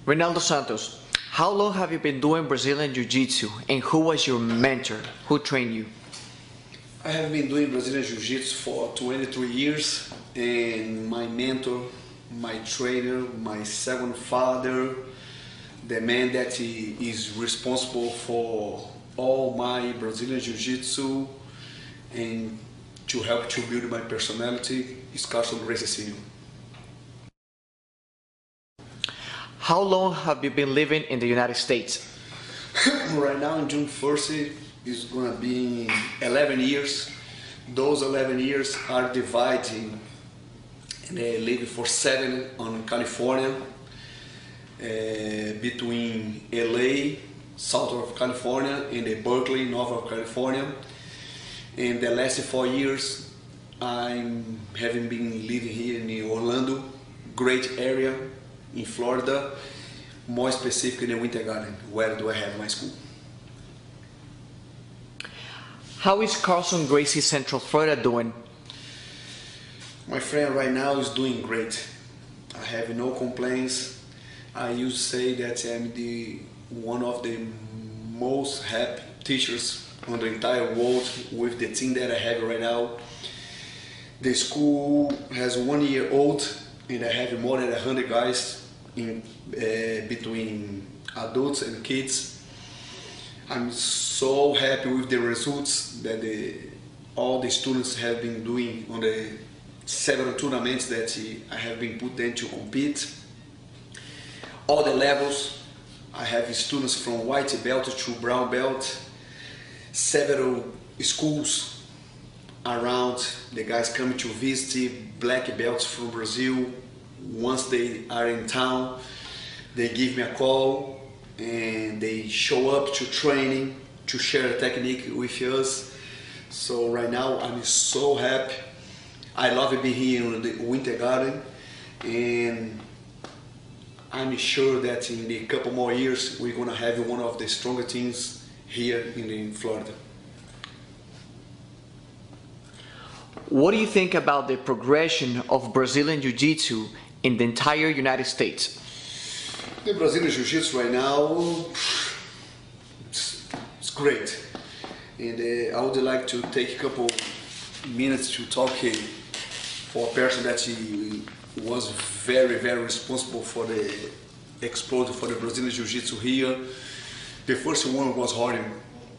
Rinaldo Santos, how long have you been doing Brazilian Jiu Jitsu and who was your mentor? Who trained you? I have been doing Brazilian Jiu Jitsu for 23 years, and my mentor, my trainer, my second father, the man that is responsible for all my Brazilian Jiu Jitsu and to help to build my personality is Carson Gracie Sr. How long have you been living in the United States? Right now in June 1st is gonna be 11 years. Those 11 years are divided, and I live for 7 on California, between LA, south of California, and Berkeley, north of California. And the last 4 years I'm having been living here in Orlando, great area in Florida, more specifically in the Winter Garden, where do I have my school. How is Carson Gracie Central Florida doing? My friend right now is doing great. I have no complaints. I used to say that I'm one of the most happy teachers on the entire world with the team that I have right now. The school has 1 year old and I have more than 100 guys in between adults and kids. I'm so happy with the results that all the students have been doing on the several tournaments that I have been put them to compete. All the levels, I have students from white belt to brown belt, several schools around, the guys coming to visit, black belts from Brazil. Once they are in town, they give me a call and they show up to training to share a technique with us. So right now I'm so happy. I love being here in the Winter Garden, and I'm sure that in a couple more years we're gonna have one of the stronger teams here in Florida. What do you think about the progression of Brazilian Jiu Jitsu in the entire United States? The Brazilian Jiu Jitsu right now, it's great. And I would like to take a couple minutes to talk for a person that was very, very responsible for the explosion for the Brazilian Jiu Jitsu here. The first one was Hardy.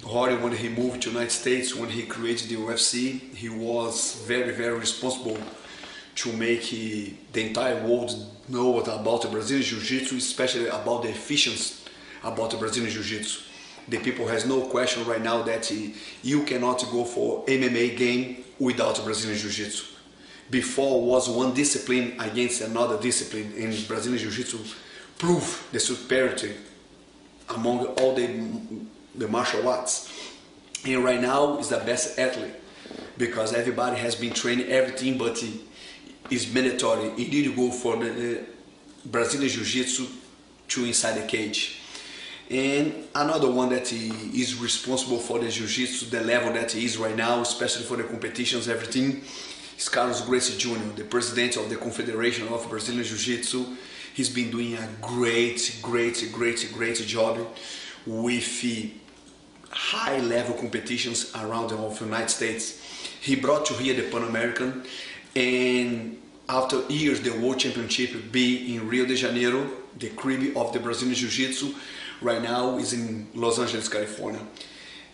Hardy, when he moved to the United States, when he created the UFC, he was very, very responsible to make the entire world know about the Brazilian Jiu-Jitsu, especially about the efficiency about the Brazilian Jiu-Jitsu. The people has no question right now that you cannot go for MMA game without Brazilian Jiu-Jitsu. Before was one discipline against another discipline, and Brazilian Jiu-Jitsu proved the superiority among all the martial arts. And right now is the best athlete because everybody has been training everything, but it's mandatory. You need to go for the Brazilian Jiu-Jitsu to inside the cage. And another one that is responsible for the Jiu-Jitsu, the level that he is right now, especially for the competitions, everything, is Carlos Gracie Jr., the president of the Confederation of Brazilian Jiu-Jitsu. He's been doing a great job with high-level competitions around the United States. He brought to here the Pan American, and after years the World Championship be in Rio de Janeiro, the crib of the Brazilian Jiu-Jitsu, right now is in Los Angeles, California.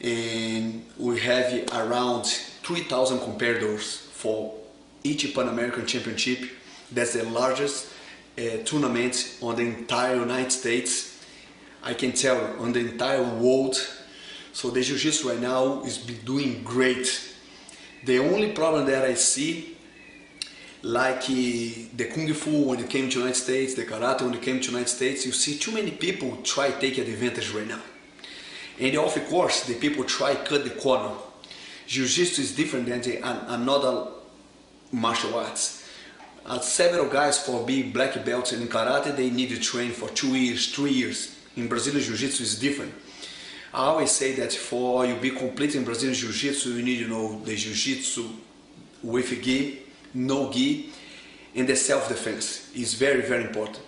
And we have around 3,000 competitors for each Pan American Championship. That's the largest tournament on the entire United States. I can tell on the entire world. So the Jiu-Jitsu right now is doing great. The only problem that I see, like the Kung Fu when it came to United States, the Karate when it came to United States, you see too many people try to take advantage right now. And of course, the people try to cut the corner. Jiu-Jitsu is different than another martial arts. Several guys for being black belts in Karate, they need to train for 2 years, 3 years. In Brazilian Jiu-Jitsu is different. I always say that for you be complete in Brazilian Jiu-Jitsu, you need to know the Jiu-Jitsu with gi, no gi, and the self-defense is very, very important.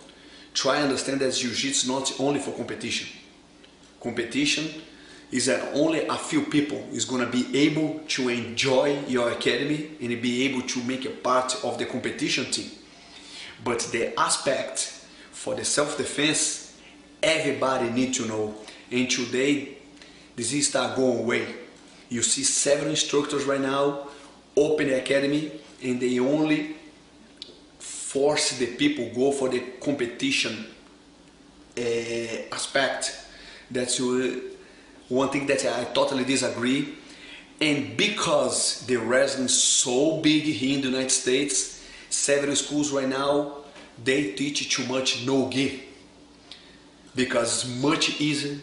try to understand that Jiu-Jitsu is not only for competition. Competition is that only a few people is going to be able to enjoy your academy and be able to make a part of the competition team. But the aspect for the self-defense, everybody needs to know. And today, this is start going away. You see several instructors right now open the academy and they only force the people go for the competition aspect. That's one thing that I totally disagree. And because the wrestling is so big here in the United States, several schools right now, they teach too much no-gi. Because it's much easier,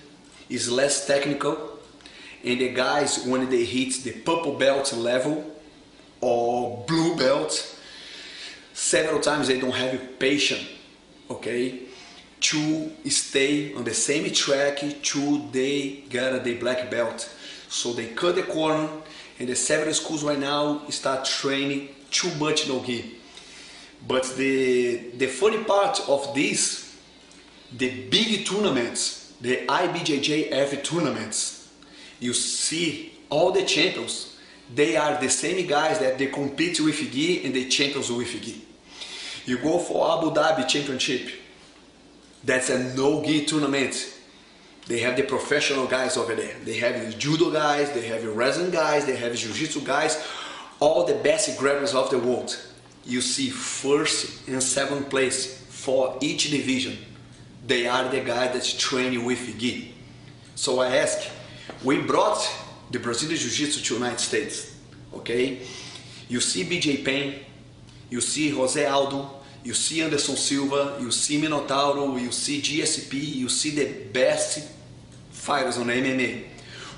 it's less technical, and the guys, when they hit the purple belt level or blue belt, several times they don't have patience, okay, to stay on the same track till they get the black belt. So they cut the corner, and the several schools right now start training too much no-gi. But the funny part of this, the big tournaments, the IBJJF tournaments, you see all the champions, they are the same guys that they compete with gi and the champions with gi. You go for Abu Dhabi Championship, that's a no-gi tournament. They have the professional guys over there. They have the judo guys, they have the wrestling guys, they have jiu-jitsu guys, all the best grapplers of the world. You see first and second place for each division. They are the guys that's training with gi. So I ask, we brought the Brazilian Jiu-Jitsu to the United States, okay? You see BJ Penn, you see Jose Aldo, you see Anderson Silva, you see Minotauro, you see GSP, you see the best fighters on MMA.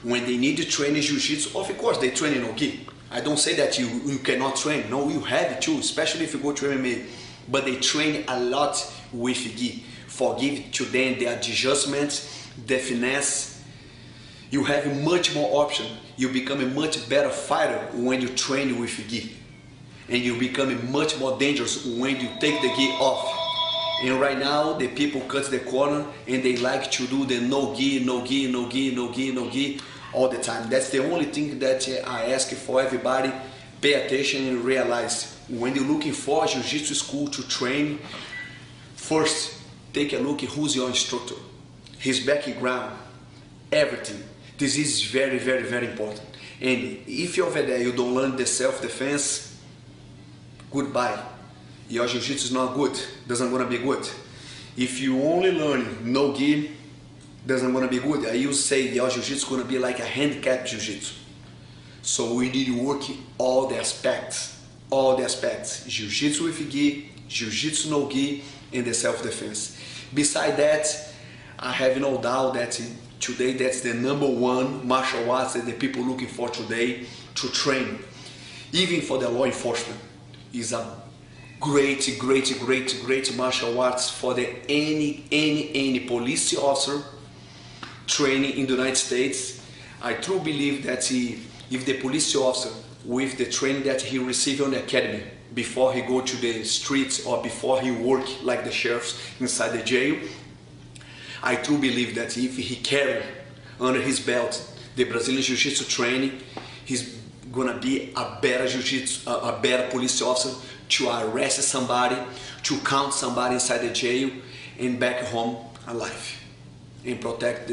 When they need to train in Jiu-Jitsu, of course they train in no-gi. I don't say that you cannot train. No, you have to, especially if you go to MMA. But they train a lot with gi. Forgive to them the adjustments, the finesse. You have much more option. You become a much better fighter when you train with gi. And you become much more dangerous when you take the gi off. And right now, the people cut the corner and they like to do the no-gi, no-gi, no-gi, no-gi, no-gi all the time. That's the only thing that I ask for everybody. Pay attention and realize when you're looking for a Jiu-Jitsu school to train, first take a look at who's your instructor, his background, everything. This is very, very, very important. And if you're over there, you don't learn the self-defense, goodbye. Your Jiu-Jitsu is not good, doesn't gonna be good. If you only learn no-gi, doesn't gonna be good. I used to say your Jiu-Jitsu is gonna be like a handicap Jiu-Jitsu. So we need to work all the aspects, Jiu-Jitsu with gi, Jiu-Jitsu no-gi, and the self-defense. Besides that, I have no doubt that today that's the #1 martial arts that the people looking for today to train, even for the law enforcement. Is a great martial arts for the any police officer training in the United States. I truly believe that if the police officer, with the training that he received on the academy, before he go to the streets or before he work like the sheriffs inside the jail, I truly believe that if he carry under his belt the Brazilian Jiu-Jitsu training, he's gonna be a better Jiu-Jitsu, a better police officer to arrest somebody, to count somebody inside the jail and back home alive and protect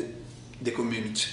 the community.